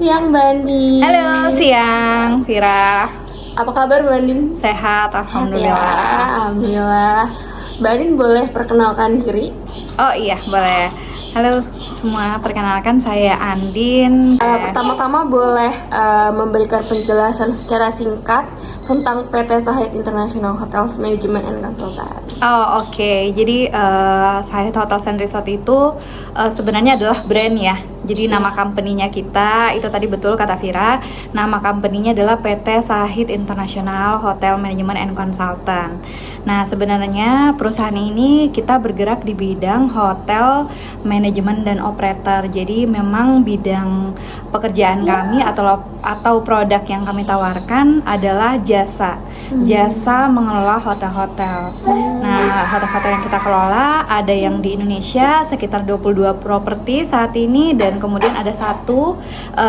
siang Mbak Andin. Halo, siang Vira. Apa kabar Mbak Andin? Sehat, alhamdulillah. Ya, alhamdulillah. Mbak Andin boleh perkenalkan diri? Oh iya, boleh. Halo semua, perkenalkan saya Andin. Pertama-tama boleh memberikan penjelasan secara singkat tentang PT Sahid International Hotels Management and Consultant. Oh oke. Jadi Sahid Hotels and Resort itu sebenarnya adalah brand ya. Jadi nama company-nya kita itu tadi betul kata Vira. Nama company-nya adalah PT Sahid International Hotel Management and Consultant. Nah sebenarnya perusahaan ini kita bergerak di bidang hotel, manajemen dan operator. Jadi memang bidang pekerjaan kami atau produk yang kami tawarkan adalah jasa mengelola hotel-hotel. Nah hotel-hotel yang kita kelola ada yang di Indonesia sekitar 22 properti saat ini, dan kemudian ada satu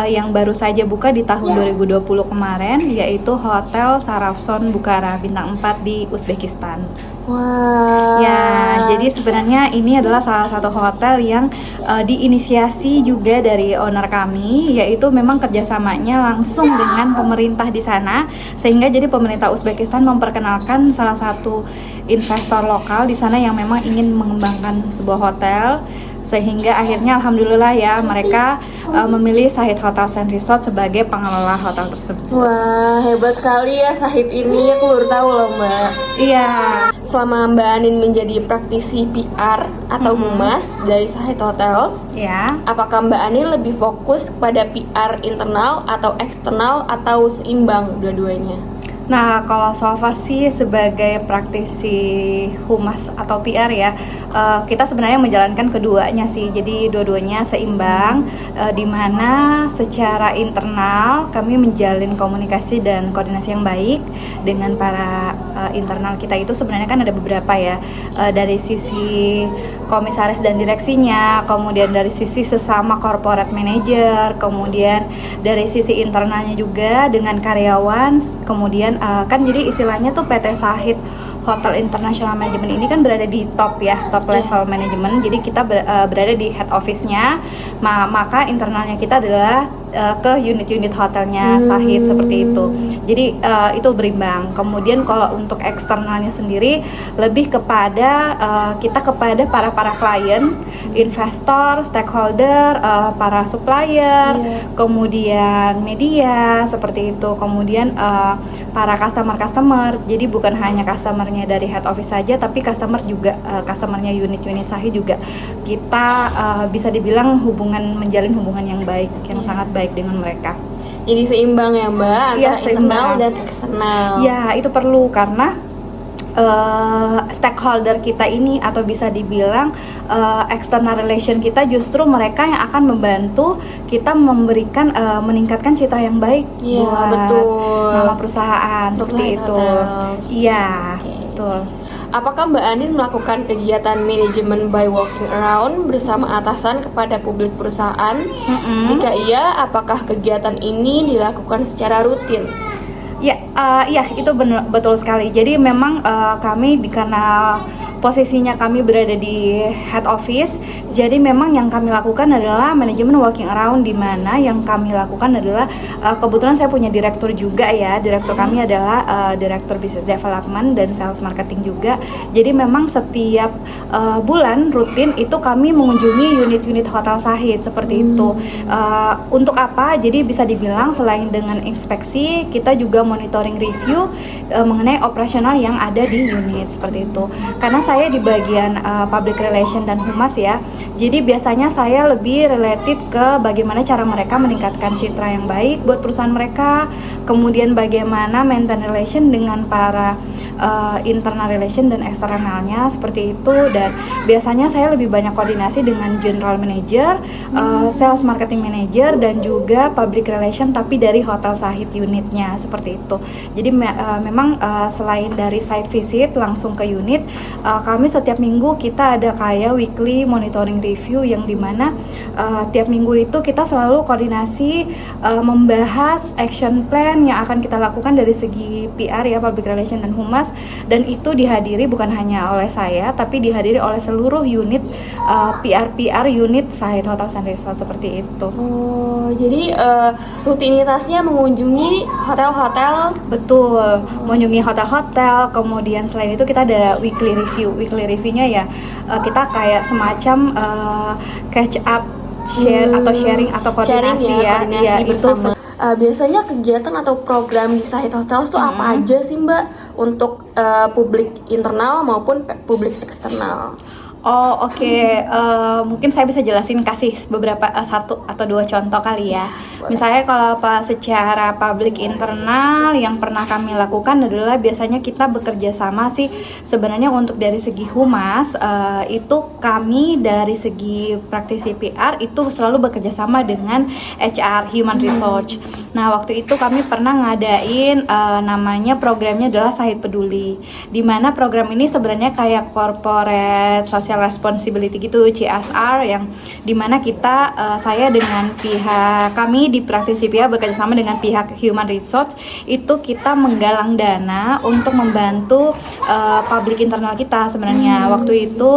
yang baru saja buka di tahun 2020 kemarin, yaitu Hotel Sarafson Bukhara bintang 4 di Uzbekistan. Wah. Ya, jadi sebenarnya ini adalah salah satu hotel yang diinisiasi juga dari owner kami, yaitu memang kerjasamanya langsung dengan pemerintah di sana, sehingga jadi pemerintah Uzbekistan memperkenalkan salah satu investor lokal di sana yang memang ingin mengembangkan sebuah hotel, sehingga akhirnya alhamdulillah ya mereka memilih Sahid Hotels and Resort sebagai pengelola hotel tersebut. Wah, hebat sekali ya Sahid ini. Aku baru tahu loh Mbak. Iya. Selama Mbak Anin menjadi praktisi PR atau humas dari Sahid Hotels, Ya. apakah Mbak Anin lebih fokus pada PR internal atau eksternal atau seimbang dua-duanya? Nah, kalau so far sih sebagai praktisi humas atau PR ya, kita sebenarnya menjalankan keduanya sih. Jadi dua-duanya seimbang, di mana secara internal kami menjalin komunikasi dan koordinasi yang baik dengan para internal kita. Itu sebenarnya kan ada beberapa ya, dari sisi komisaris dan direksinya, kemudian dari sisi sesama corporate manager, kemudian dari sisi internalnya juga dengan karyawan, kemudian kan jadi istilahnya tuh PT Sahid Hotel International Management ini kan berada di top ya, top level manajemen. Jadi kita berada di head office-nya, maka internalnya kita adalah ke unit-unit hotelnya Sahid seperti itu. Jadi itu berimbang. Kemudian kalau untuk eksternalnya sendiri lebih kepada kita kepada para klien, investor, stakeholder, para supplier, kemudian media seperti itu. Kemudian para customer. Jadi bukan hanya customernya dari head office saja, tapi customer juga customernya unit-unit Sahid juga kita bisa dibilang menjalin hubungan yang baik, yang sangat baik dengan mereka. Jadi seimbang ya Mbak, antara internal dan eksternal. Ya, itu perlu karena stakeholder kita ini atau bisa dibilang external relation kita justru mereka yang akan membantu kita memberikan meningkatkan citra yang baik buat nama perusahaan seperti itu. Iya, betul. Apakah Mbak Anin melakukan kegiatan manajemen by walking around bersama atasan kepada publik perusahaan? Jika iya, apakah kegiatan ini dilakukan secara rutin? Ya, itu betul sekali. Jadi memang kami karena posisinya kami berada di head office, jadi memang yang kami lakukan adalah manajemen walking around, di mana yang kami lakukan adalah kebetulan saya punya direktur juga ya. Direktur kami adalah direktur business development dan sales marketing juga. Jadi memang setiap bulan rutin itu kami mengunjungi unit-unit hotel Sahid seperti itu. Untuk apa? Jadi bisa dibilang selain dengan inspeksi, kita juga monitoring review mengenai operasional yang ada di unit seperti itu. Karena saya di bagian public relation dan humas ya, jadi biasanya saya lebih related ke bagaimana cara mereka meningkatkan citra yang baik buat perusahaan mereka, kemudian bagaimana maintain relation dengan para internal relation dan eksternalnya seperti itu. Dan biasanya saya lebih banyak koordinasi dengan general manager, sales marketing manager, dan juga public relation tapi dari hotel Sahid unitnya seperti itu. Jadi memang selain dari site visit langsung ke unit, kami setiap minggu kita ada kayak weekly monitoring review yang dimana tiap minggu itu kita selalu koordinasi membahas action plan yang akan kita lakukan dari segi PR ya, public relation dan humas, dan itu dihadiri bukan hanya oleh saya tapi dihadiri oleh seluruh unit PR unit Sahid Hotels and Resort seperti itu. Oh, jadi rutinitasnya mengunjungi hotel-hotel. Betul, mengunjungi hotel-hotel, kemudian selain itu kita ada weekly review. Weekly reviewnya ya kita kayak semacam catch up, share atau sharing atau koordinasi koordinasi itu bersama. Biasanya kegiatan atau program di Sahid Hotels itu apa aja sih Mbak untuk publik internal maupun publik eksternal? Oh oke. Mungkin saya bisa jelasin kasih beberapa satu atau dua contoh kali ya. Misalnya kalau secara publik internal yang pernah kami lakukan adalah biasanya kita bekerja sama sih sebenarnya untuk dari segi humas, itu kami dari segi praktisi PR itu selalu bekerja sama dengan HR Human Resource. Nah waktu itu kami pernah ngadain namanya programnya adalah Sahid Peduli, di mana program ini sebenarnya kayak corporate social responsibility gitu, CSR, yang dimana kita saya dengan pihak kami di praktisi PR bekerja sama dengan pihak Human Resource itu kita menggalang dana untuk membantu publik internal kita sebenarnya. Waktu itu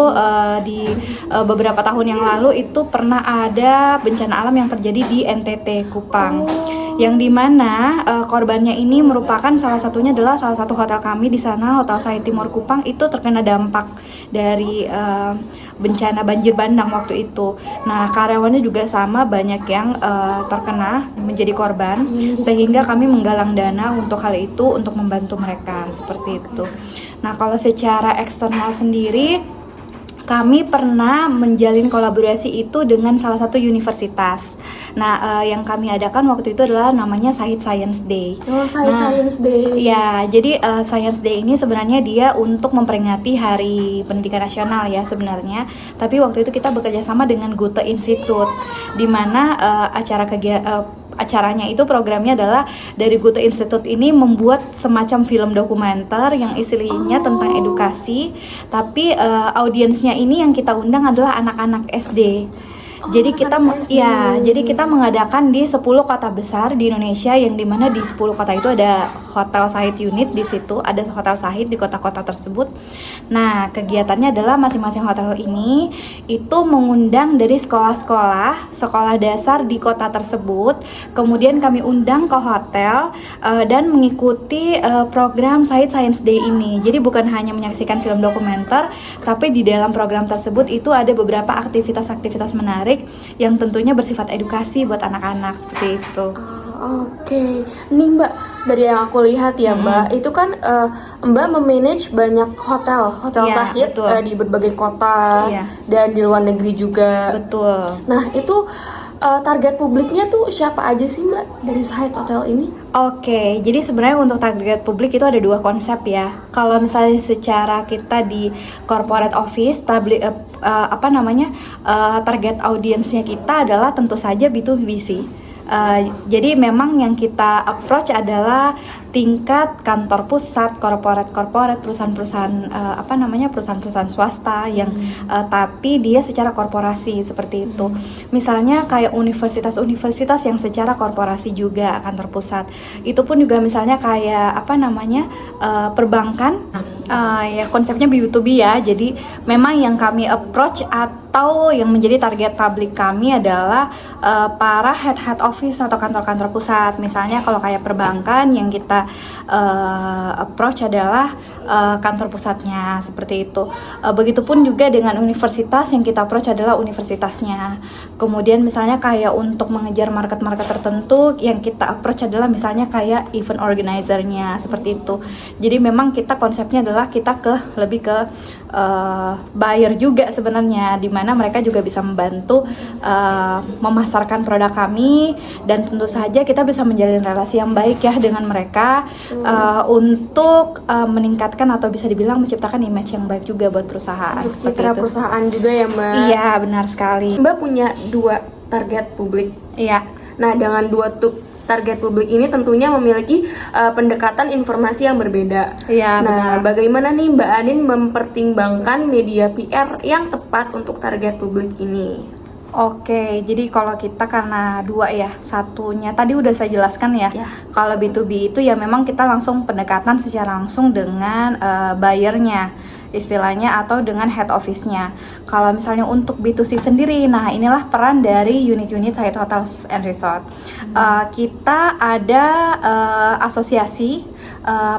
di beberapa tahun yang lalu itu pernah ada bencana alam yang terjadi di NTT Kupang, yang dimana korbannya ini merupakan salah satunya adalah salah satu hotel kami di sana, Hotel Sahid Timur Kupang, itu terkena dampak dari bencana banjir bandang waktu itu. Nah karyawannya juga sama, banyak yang terkena menjadi korban, sehingga kami menggalang dana untuk hal itu untuk membantu mereka seperti itu. Nah kalau secara eksternal sendiri kami pernah menjalin kolaborasi itu dengan salah satu universitas. Nah, yang kami adakan waktu itu adalah namanya Sahid Science Day. Oh, Science Day. Ya, jadi Science Day ini sebenarnya dia untuk memperingati Hari Pendidikan Nasional ya sebenarnya. Tapi waktu itu kita bekerja sama dengan Goethe Institute, di mana acaranya itu programnya adalah dari Goethe Institute ini membuat semacam film dokumenter yang isinya tentang edukasi, tapi audiensnya ini yang kita undang adalah anak-anak SD. Jadi kita mengadakan di 10 kota besar di Indonesia, yang dimana di 10 kota itu ada hotel Sahid unit, di situ ada hotel Sahid di kota-kota tersebut. Nah kegiatannya adalah masing-masing hotel ini itu mengundang dari sekolah dasar di kota tersebut, kemudian kami undang ke hotel dan mengikuti program Sahid Science Day ini. Jadi bukan hanya menyaksikan film dokumenter, tapi di dalam program tersebut itu ada beberapa aktivitas-aktivitas menarik yang tentunya bersifat edukasi buat anak-anak seperti itu. Oke. Nih Mbak, dari yang aku lihat ya Mbak, itu kan Mbak memanage banyak hotel Sahid di berbagai kota dan di luar negeri juga. Betul. Nah itu target publiknya tuh siapa aja sih Mbak dari Sahid Hotel ini? Oke, jadi sebenarnya untuk target publik itu ada dua konsep ya. Kalau misalnya secara kita di corporate office, target audiensnya kita adalah tentu saja B2B. Jadi memang yang kita approach adalah tingkat kantor pusat, korporat, perusahaan-perusahaan perusahaan-perusahaan swasta yang tapi dia secara korporasi seperti itu. Misalnya kayak universitas-universitas yang secara korporasi juga kantor pusat. Itu pun juga misalnya kayak perbankan, ya konsepnya B2B ya. Jadi memang yang kami approach atau yang menjadi target publik kami adalah para head office atau kantor-kantor pusat. Misalnya kalau kayak perbankan yang kita approach adalah kantor pusatnya seperti itu. Begitupun juga dengan universitas, yang kita approach adalah universitasnya. Kemudian misalnya kayak untuk mengejar market-market tertentu, yang kita approach adalah misalnya kayak event organizer-nya seperti itu. Jadi memang kita konsepnya adalah kita lebih ke buyer juga sebenarnya, dimana mereka juga bisa membantu memasarkan produk kami, dan tentu saja kita bisa menjalin relasi yang baik ya dengan mereka untuk meningkatkan atau bisa dibilang menciptakan image yang baik juga buat perusahaan. Untuk citra perusahaan juga ya Mbak? Iya benar sekali. Mbak punya 2 target publik. Iya. Nah dengan target publik ini tentunya memiliki pendekatan informasi yang berbeda. Iya, nah, bagaimana nih Mbak Anin mempertimbangkan media PR yang tepat untuk target publik ini? Oke, jadi kalau kita karena dua ya, satunya tadi udah saya jelaskan ya. Kalau B2B itu ya memang kita langsung pendekatan secara langsung dengan buyernya, istilahnya, atau dengan head office-nya. Kalau misalnya untuk B2C sendiri, nah inilah peran dari unit-unit Zahid Hotels and Resort. Kita ada asosiasi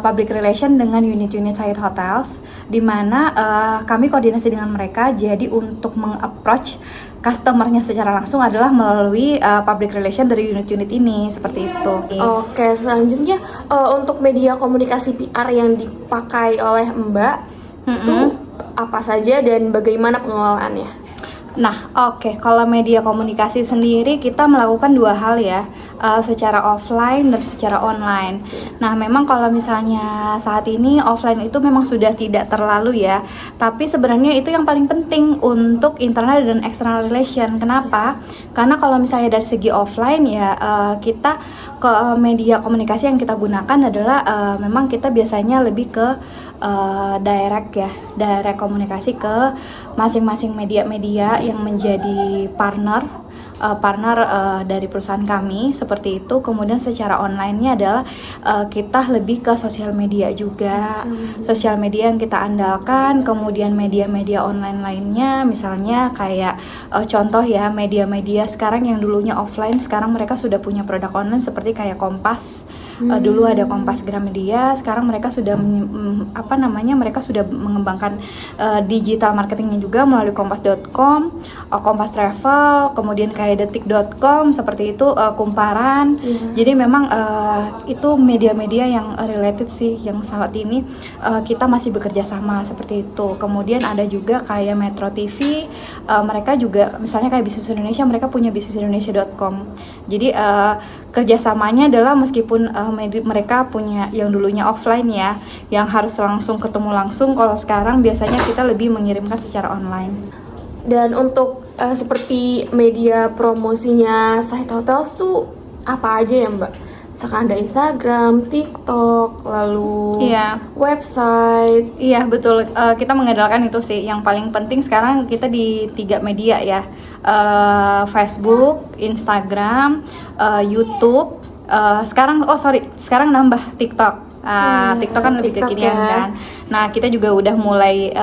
public relation dengan unit-unit Zahid Hotels, di mana kami koordinasi dengan mereka. Jadi untuk meng-approach customernya secara langsung adalah melalui public relation dari unit-unit ini, seperti itu. Oke, selanjutnya untuk media komunikasi PR yang dipakai oleh Mbak itu apa saja dan bagaimana pengelolaannya? Nah, oke, kalau media komunikasi sendiri kita melakukan dua hal ya, secara offline dan secara online. Nah, memang kalau misalnya saat ini offline itu memang sudah tidak terlalu ya, tapi sebenarnya itu yang paling penting untuk internal dan external relation. Kenapa? Karena kalau misalnya dari segi offline ya, kita ke media komunikasi yang kita gunakan adalah memang kita biasanya lebih ke direct komunikasi ke masing-masing media-media yang menjadi partner dari perusahaan kami, seperti itu. Kemudian secara online-nya adalah kita lebih ke sosial media juga, sosial media yang kita andalkan. Kemudian media-media online lainnya, misalnya kayak contoh ya, media-media sekarang yang dulunya offline, sekarang mereka sudah punya produk online seperti kayak Kompas. Dulu ada Kompas Gramedia, sekarang mereka sudah mereka sudah mengembangkan digital marketingnya juga melalui kompas.com, Kompas Travel, kemudian kayak detik.com, seperti itu, Kumparan. Jadi memang itu media-media yang related sih, yang saat ini kita masih bekerja sama seperti itu. Kemudian ada juga kayak Metro TV, mereka juga misalnya kayak Bisnis Indonesia, mereka punya bisnisindonesia.com. Jadi kerjasamanya adalah meskipun mereka punya yang dulunya offline ya, yang harus langsung ketemu langsung, kalau sekarang biasanya kita lebih mengirimkan secara online. Dan untuk seperti media promosinya Zahid Hotels tuh apa aja ya Mbak? Misalkan ada Instagram, TikTok, lalu website. Iya betul, kita mengandalkan itu sih. Yang paling penting sekarang kita di 3 media ya, Facebook, Instagram, YouTube. Sekarang nambah TikTok. TikTok kan lebih kekinian kan. Nah, kita juga udah mulai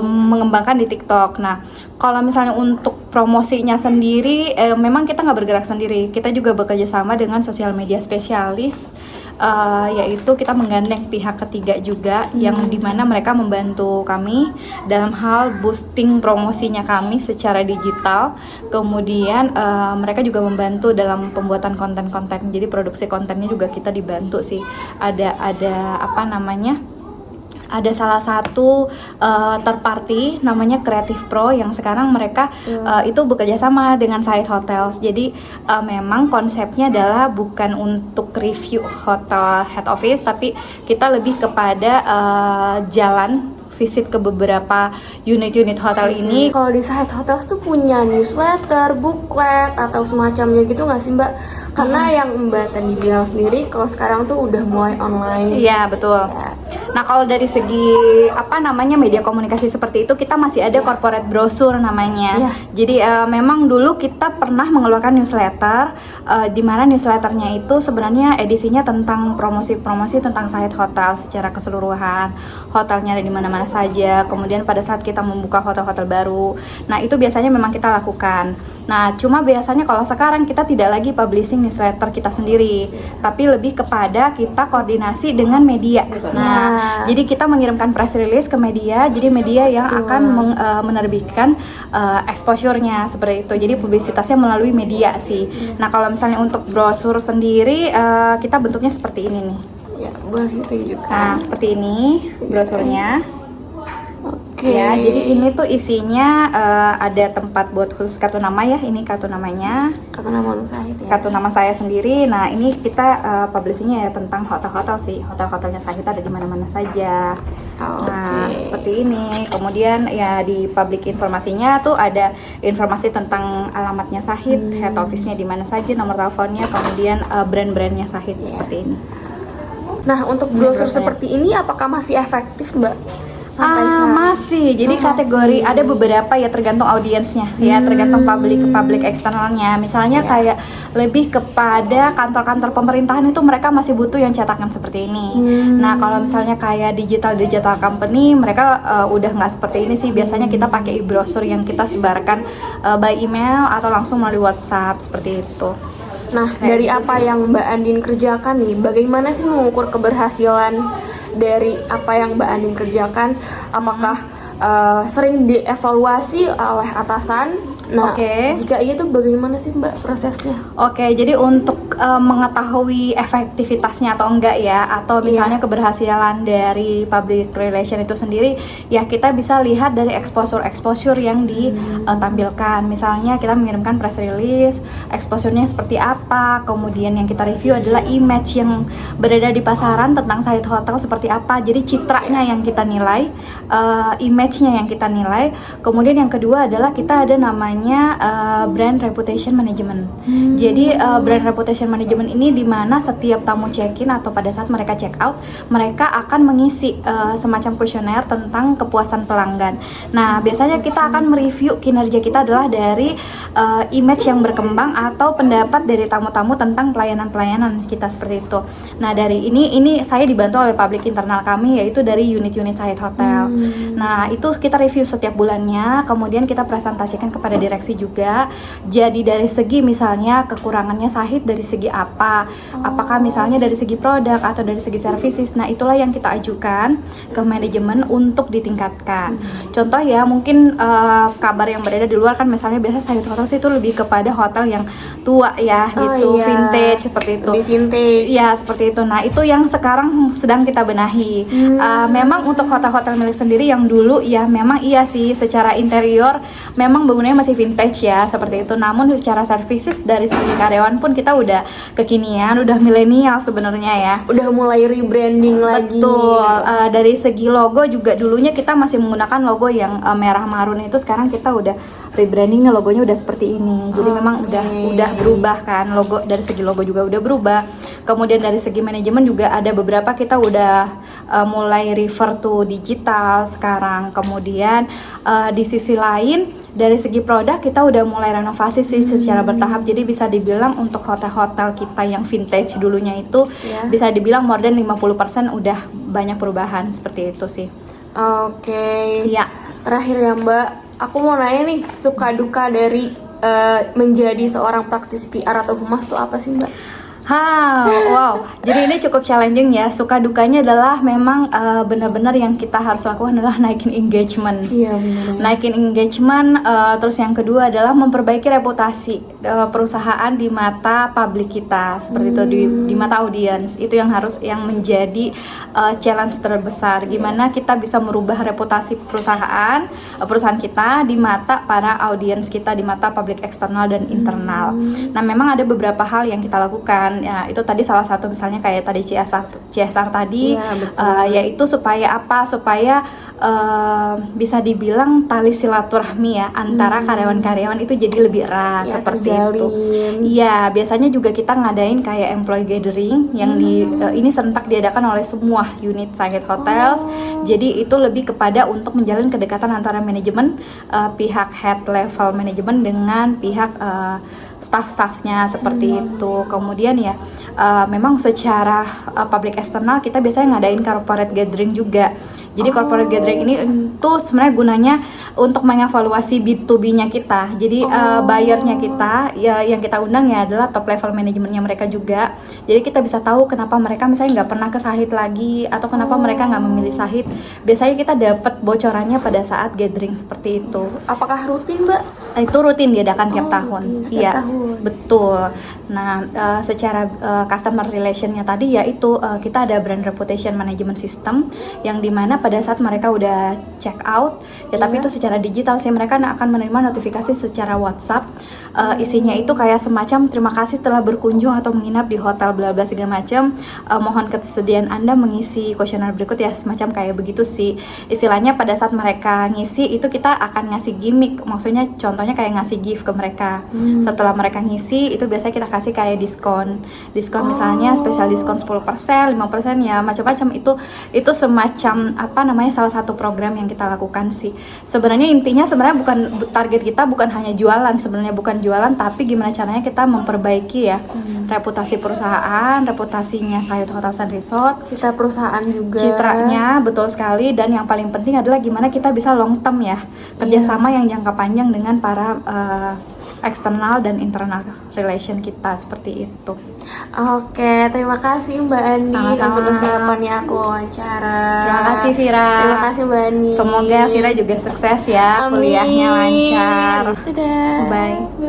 mengembangkan di TikTok. Nah, kalau misalnya untuk promosinya sendiri, memang kita nggak bergerak sendiri. Kita juga bekerja sama dengan sosial media spesialis, yaitu kita menggandeng pihak ketiga juga, yang dimana mereka membantu kami dalam hal boosting promosinya kami secara digital. Kemudian mereka juga membantu dalam pembuatan konten-konten, jadi produksi kontennya juga kita dibantu sih. Ada salah satu third party namanya Creative Pro, yang sekarang mereka itu bekerja sama dengan Zahid Hotels. Jadi memang konsepnya adalah bukan untuk review hotel head office, tapi kita lebih kepada visit ke beberapa unit-unit hotel ini. Kalau di Zahid Hotels tuh punya newsletter, booklet, atau semacamnya gitu nggak sih Mbak? Karena yang Mbak tadi bilang sendiri, kalau sekarang tuh udah mulai online. Iya betul. Nah, kalau dari segi media komunikasi seperti itu, kita masih ada corporate brochure namanya. Jadi memang dulu kita pernah mengeluarkan newsletter, di mana newsletternya itu sebenarnya edisinya tentang promosi-promosi tentang Zahid Hotel secara keseluruhan. Hotelnya ada di mana-mana saja. Kemudian pada saat kita membuka hotel-hotel baru, nah itu biasanya memang kita lakukan. Nah, cuma biasanya kalau sekarang kita tidak lagi publishing newsletter kita sendiri, tapi lebih kepada kita koordinasi dengan media. Nah, jadi kita mengirimkan press release ke media, jadi media yang akan menerbitkan exposure-nya seperti itu. Jadi publisitasnya melalui media sih. Nah, kalau misalnya untuk brosur sendiri, kita bentuknya seperti ini nih. Ya, boleh ditunjukkan. Nah, seperti ini brosurnya. Ya, jadi ini tuh isinya ada tempat buat khusus kartu nama ya. Ini kartu namanya. Kartu nama untuk Syahid ya. Kartu nama saya sendiri. Nah, ini kita publishingnya ya tentang hotel-hotel sih. Hotel-hotelnya Syahid ada di mana-mana saja. Nah, seperti ini. Kemudian ya di public informasinya tuh ada informasi tentang alamatnya Syahid, head office-nya di mana saja, nomor teleponnya, kemudian brand-brandnya Syahid seperti ini. Nah, untuk brosur seperti ini apakah masih efektif, Mbak? Masih. Jadi kategori ada beberapa ya, tergantung audiensnya ya, tergantung publik eksternalnya. Misalnya kayak lebih kepada kantor-kantor pemerintahan itu mereka masih butuh yang cetakan seperti ini. Nah, kalau misalnya kayak digital company mereka udah nggak seperti ini sih. Biasanya kita pakai e-brosur yang kita sebarkan by email atau langsung melalui WhatsApp seperti itu. Nah, dari apa yang Mbak Andin kerjakan nih, bagaimana sih mengukur keberhasilan dari apa yang Mbak Andin kerjakan? Apakah sering dievaluasi oleh atasan? Nah, jika iya tuh bagaimana sih Mbak prosesnya? Jadi untuk mengetahui efektivitasnya atau enggak ya, atau misalnya keberhasilan dari public relation itu sendiri, ya kita bisa lihat dari exposure yang ditampilkan. Misalnya kita mengirimkan press release, exposure-nya seperti apa, kemudian yang kita review adalah image yang berada di pasaran tentang Syahid Hotel seperti apa. Jadi citranya yang kita nilai, image-nya yang kita nilai. Kemudian yang kedua adalah kita ada namanya brand reputation management. Jadi brand reputation management ini dimana setiap tamu check-in atau pada saat mereka check out, mereka akan mengisi semacam kuesioner tentang kepuasan pelanggan. Nah, biasanya kita akan mereview kinerja kita adalah dari image yang berkembang atau pendapat dari tamu-tamu tentang pelayanan-pelayanan kita seperti itu. Nah, dari ini saya dibantu oleh public internal kami, yaitu dari unit-unit Syahid Hotel. Nah, itu kita review setiap bulannya, kemudian kita presentasikan kepada direksi juga. Jadi dari segi misalnya kekurangannya Syahid dari segi apa, apakah misalnya dari segi produk atau dari segi services. Nah, itulah yang kita ajukan ke manajemen untuk ditingkatkan. Contoh ya, mungkin kabar yang beredar di luar kan, misalnya biasa Syahid Hotel itu lebih kepada hotel yang tua ya, vintage seperti itu. Lebih vintage. Ya, seperti itu. Nah, itu yang sekarang sedang kita benahi. Memang untuk hotel-hotel milik sendiri yang dulu ya memang iya sih, secara interior memang bangunannya masih vintage ya, seperti itu. Namun secara services dari segi karyawan pun kita udah kekinian, udah milenial sebenarnya ya. Udah mulai rebranding lagi. Betul. Dari segi logo juga dulunya kita masih menggunakan logo yang merah marun, itu sekarang kita udah rebrandingnya, logonya udah seperti ini. Jadi memang udah berubah kan, logo dari segi logo juga udah berubah. Kemudian dari segi manajemen juga ada beberapa kita udah mulai refer to digital sekarang. Kemudian di sisi lain dari segi produk kita udah mulai renovasi sih secara bertahap. Jadi bisa dibilang untuk hotel-hotel kita yang vintage dulunya itu bisa dibilang more than 50% udah banyak perubahan seperti itu sih. Ya. Terakhir ya Mbak, aku mau nanya nih, suka duka dari menjadi seorang praktisi PR atau humas itu apa sih Mbak? Wow. Jadi ini cukup challenging ya. Suka dukanya adalah memang benar-benar yang kita harus lakukan adalah naikin engagement. Iya benar. Naikin engagement. Terus yang kedua adalah memperbaiki reputasi perusahaan di mata publik kita, seperti itu di mata audiens. Itu yang menjadi challenge terbesar. Gimana kita bisa merubah reputasi perusahaan kita di mata para audiens kita, di mata publik eksternal dan internal. Nah, memang ada beberapa hal yang kita lakukan. Ya, itu tadi salah satu misalnya kayak tadi CSR tadi, yaitu supaya bisa dibilang tali silaturahmi ya antara karyawan-karyawan itu jadi lebih erat seperti itu. Iya, biasanya juga kita ngadain kayak employee gathering yang ini serentak diadakan oleh semua unit Syahid Hotels. Jadi itu lebih kepada untuk menjalin kedekatan antara manajemen, pihak head level manajemen dengan pihak staff-staffnya seperti itu. Kemudian ya memang secara public eksternal kita biasanya ngadain corporate gathering juga. Jadi corporate gathering ini itu sebenarnya gunanya untuk mengevaluasi B2B-nya kita. Jadi buyer-nya kita ya yang kita undang ya adalah top level manajemennya mereka juga. Jadi kita bisa tahu kenapa mereka misalnya nggak pernah ke Sahid lagi atau kenapa mereka nggak memilih Sahid. Biasanya kita dapat bocorannya pada saat gathering seperti itu. Apakah rutin, Mbak? Itu rutin diadakan tiap tahun. Iya, betul. Nah, secara customer relation-nya tadi yaitu kita ada brand reputation management system yang dimana pada saat mereka udah check out ya, tapi itu secara digital sih, mereka akan menerima notifikasi secara WhatsApp. Isinya itu kayak semacam terima kasih telah berkunjung atau menginap di hotel bla bla segala macam, mohon kesediaan Anda mengisi kuesioner berikut ya, semacam kayak begitu sih istilahnya. Pada saat mereka ngisi itu kita akan ngasih gimmick, maksudnya contohnya kayak ngasih gift ke mereka. Setelah mereka ngisi itu biasanya kita kasih kayak diskon misalnya spesial diskon 10%, 5% ya macam-macam. Itu semacam apa namanya, salah satu program yang kita lakukan sih. Sebenarnya intinya sebenarnya bukan target kita bukan hanya jualan, sebenarnya bukan jualan, tapi gimana caranya kita memperbaiki ya reputasi perusahaan, reputasinya Sahid Hotels and Resort, citra perusahaan juga, citranya, betul sekali. Dan yang paling penting adalah gimana kita bisa long term ya, kerjasama yang jangka panjang dengan para eksternal dan internal relation kita, seperti itu. Oke, terima kasih Mbak Ani untuk kesiapannya aku wawancara. Terima kasih Vira. Terima kasih Mbak Ani. Semoga Vira juga sukses ya, kuliahnya lancar. Dadah. Bye.